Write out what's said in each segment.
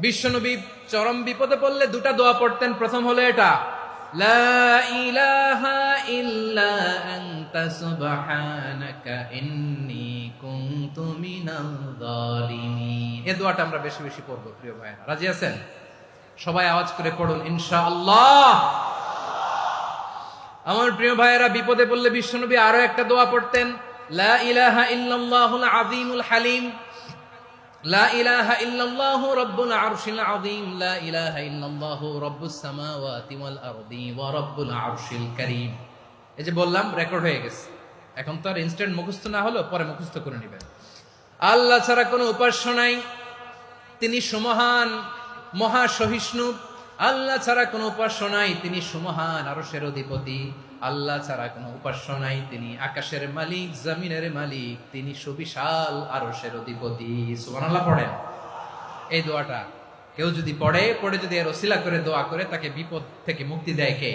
বিশ্বনবী চরম বিপদে পড়লে দুটা দোয়া পড়তেন। প্রথম হলো এটা, লা ইলাহা ইল্লা আনতা সুবহানাকা ইন্নী কুনতু মিনাল যালিমিন। এই দোয়াটা আমরা বেশি বেশি পড়ব প্রিয় ভাইরা। রাজি আছেন? সবাই আওয়াজ করে পড়ুন ইনশাআল্লাহ। আমার প্রিয় ভাইয়েরা, বিপদে পড়লে বিশ্বনবী আরো একটা দোয়া পড়তেন, লা ইলাহা ইল্লাল্লাহুল আযীমুল হালিম, লা ইলাহা ইল্লাল্লাহু রাব্বুল আরশিল আযীম, লা ইলাহা ইল্লাল্লাহু রাব্বুস সামাওয়াতি ওয়াল আরদি ওয়া রাব্বুল আরশিল কারীম। এই যে বললাম, রেকর্ড হয়ে গেছে। এখন তো আর ইনস্ট্যান্ট মুখস্থ না হলো, পরে মুখস্থ করে নেবেন। আল্লাহ ছাড়া কোনো উপাস্য নাই, তিনি সুমহান, মহা সহিষ্ণু। আল্লাহ ছাড়া কোনো উপাস্য নাই, তিনি সুমহান, আরশের অধিপতি। আল্লাহ ছাড়া কোনো উপাস্য নাই, তিনি আকাশের মালিক, জমিনের মালিক, তিনি সুবিশাল আরশের অধিপতি। সুবহানাল্লাহ পড়েন। এই দোয়াটা কেউ যদি পড়ে যদি এর ওসিলা করে দোয়া করে, তাকে বিপদ থেকে মুক্তি দেয় কে?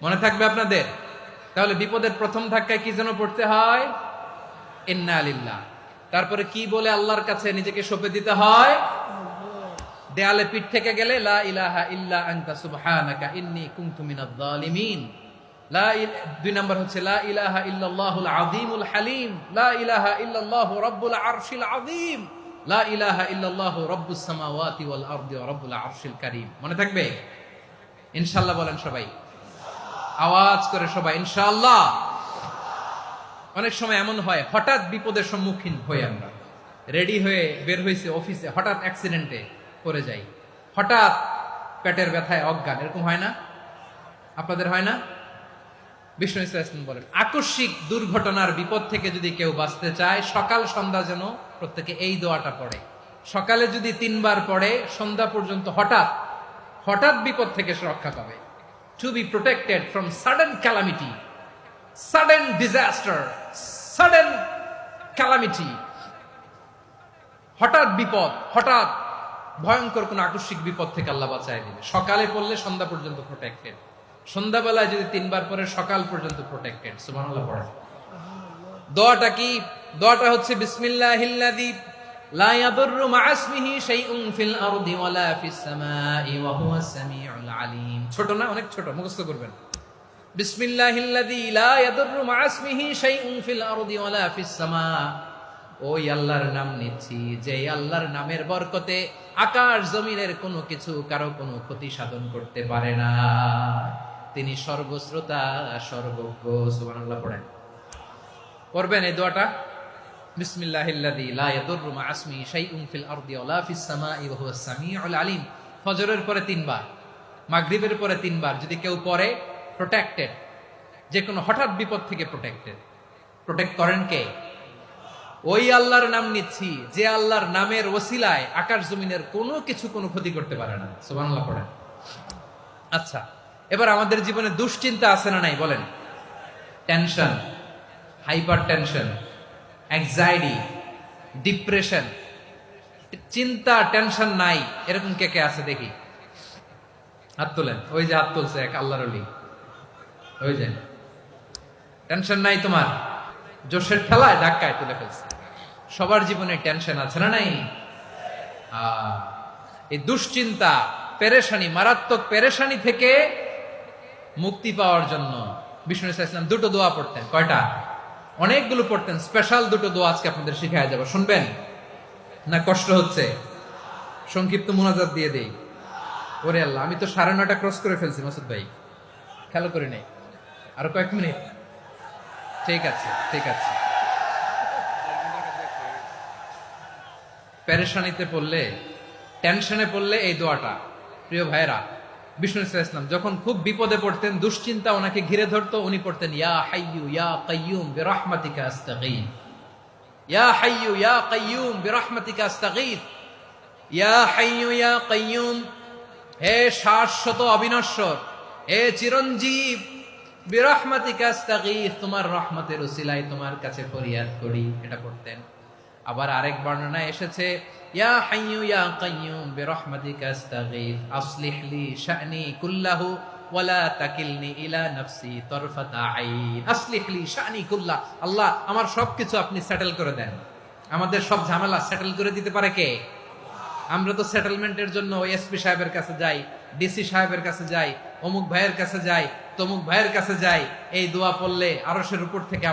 মনে থাকবে আপনাদের? তাহলে বিপদের প্রথম ধাক্কায় কি যেন পড়তে হয়? ইন্না লিল্লাহ। তারপরে কি বলে আল্লাহর কাছে নিজেকে সঁপে দিতে হয়? দেয়ালে পিঠ থেকে গেলে লা ইলাহা ইল্লা আনতা সুবহানাকা ইন্নী কুনতু মিনাজ জালিমিন। দুই নাম্বার হচ্ছে লা ইলাহা ইল্লাল্লাহুল আযীমুল হালিম, লা ইলাহা ইল্লাল্লাহু রাব্বুল আরশিল আযীম, লা ইলাহা ইল্লাল্লাহু রাব্বুস সামাওয়াতি ওয়াল আরদি ওয়া রাব্বুল আরশিল কারীম। মনে থাকবে? ইনশাআল্লাহ বলেন সবাই, আওয়াজ করে সবাই ইনশাআল্লাহ। অনেক সময় এমন হয়, হঠাৎ বিপদের সম্মুখীন হই আমরা, রেডি হয়ে বের হয়েছে অফিসে, হঠাৎ অ্যাক্সিডেন্টে পড়ে যাই, হঠাৎ পেটের ব্যথায় অজ্ঞান, এরকম হয় না? আপনাদের হয় না? বিষ্ণু ইসলাম বলেন, আকস্মিক দুর্ঘটনার বিপদ থেকে যদি কেউ বাঁচতে চায়, সকাল সন্ধ্যা যেন প্রত্যেকে এই দোয়াটা পড়ে। সকালে যদি 3 বার পড়ে, সন্ধ্যা পর্যন্ত হঠাৎ হঠাৎ বিপদ থেকে সে রক্ষা পাবে। To be protected from sudden calamity, sudden disaster, sudden calamity. হঠাৎ বিপদ, হঠাৎ ভয়ঙ্কর কোন আকস্মিক বিপদ থেকে আল্লাহ বাঁচায় দিবে। সকালে পড়লে সন্ধ্যা পর্যন্ত প্রোটেক্টেড, সন্ধ্যাবেলায় যদি 3 বার পরে সকাল পর্যন্ত প্রোটেক্টেড। সুবহানাল্লাহ পড়েন। দোয়াটা কি? দোয়াটা হচ্ছে বিসমিল্লাহিল্লাযী লা ইয়াদুররু মা'a ইসমিহি শাইউন ফিল আরদি ওয়ালা ফিস সামাই ওয়া হুয়াস সামিউল আলীম। ছোট না? অনেক ছোট, মুখস্থ করবেন। বিসমিল্লাহিল্লাযী লা ইয়াদুররু মা'a ইসমিহি শাইউন ফিল আরদি ওয়ালা ফিস সামা। ওই আল্লাহর নাম নিচ্ছি, যে আল্লাহর নামের বরকতে আকাশ জমিনের কোনো কিছু কারো কোনো ক্ষতি সাধন করতে পারে না। তিনি সর্বশ্রোতা, সর্বজ্ঞ। সুবহানাল্লাহ পড়েন। পড়বেন এই দোয়াটা, বিসমিল্লাহিল্লাযী লা ইয়াদুররু মা'a ইসমিহি শাইউন ফিল আরদি ওয়ালা ফিস সামাই ওয়া হুয়াস সামিউল আলীম। ফজরের পরে 3 বার, মাগরিবের পরে 3 বার যদি কেউ পড়ে, প্রোটেক্টেড, যে কোনো হঠাৎ বিপদ থেকে প্রোটেক্টেড। প্রোটেক্ট করেন কে? ওই আল্লাহর নাম নিচ্ছি, যে আল্লাহর নামের ওসিলায় আকাশ জমিনের কোনো কিছু কোনো ক্ষতি করতে পারে না। সুবহানাল্লাহ পড়েন। আচ্ছা, এবার আমাদের জীবনে দুশ্চিন্তা আছে না নাই বলেন? Tension, hyper tension, anxiety, depression, চিন্তা, টেনশন নাই, এরকম কে কে আছে দেখি? হাত তোলেন। ওই যে হাত তুলছে এক আল্লাহর ওলি, ওই যে। টেনশন নাই তোমার? জোশের ঠেলায় ধাক্কায় তুলে ফেলছে। সবার জীবনে টেনশন আছে না নাই? এই দুশ্চিন্তা, পেরেশানি, মারাত্মক পেরেশানি থেকে মুক্তি পাওয়ার জন্য বিষ্ণু ইসলাম 2টো দোয়া পড়তেন। কয়টা? অনেকগুলো পড়তেন। স্পেশাল 2টো দোয়া আজকে আপনাদের শিখায় যাব। শুনবেন না? কষ্ট হচ্ছে? সংক্ষিপ্ত মুনাজাত দিয়ে দেই। ওরে আল্লাহ, আমি তো 9:30 ক্রস করে ফেলছি মাসুদ ভাই, খেয়াল করি নাই। আরো কয়েক মিনিট। ঠিক আছে, ঠিক আছে। পেরেশানিতে পড়লে, টেনশনে পড়লে এই দোয়াটা, প্রিয় ভাইরা, বিষ্ণু ইসলাম যখন খুব বিপদে পড়তেন, দুশ্চিন্তা ওনাকে ঘিরে ধরতো, উনি পড়তেন ইয়া হাইয়ু ইয়া কাইয়ুম বিরহমাতিকা আস্তাগীথ, ইয়া হাইয়ু ইয়া কাইয়ুম বিরহমাতিকা আস্তাগীথ, ইয়া হাইয়ু ইয়া কাইয়ুম, হে শাশ্বত অবিনশ্বর, হে চিরঞ্জীব, বিরহমাতিকা আস্তাগীথ, তোমার রহমতের উসিলায় তোমার কাছে ফরিয়াদ করি। এটা পড়তেন। আবার আরেক বর্ণনায় এসেছে ইয়া হাইয়ু ইয়া কাইয়ুম বিরহমাতিকা আস্তাগীথ আসলিহ লি শা'নি কুল্লাহু ওয়া লা তাকিলনি ইলা নাফসি তারফাতা আইন। আসলিহ লি শা'নি কুল্লাহ, আল্লাহ আমার সবকিছু আপনি সেটেল করে দেন। আমাদের সব ঝামেলা সেটেল করে দিতে পারে কে? আমরা তো সেটেলমেন্টের জন্য ওই এসপি সাহেবের কাছে যাই, ডিসি সাহেবের কাছে যাই, অমুক ভাইয়ের কাছে যাই, তমুক ভাইয়ের কাছে যাই। এই দোয়া পড়লে আরশের উপর থেকে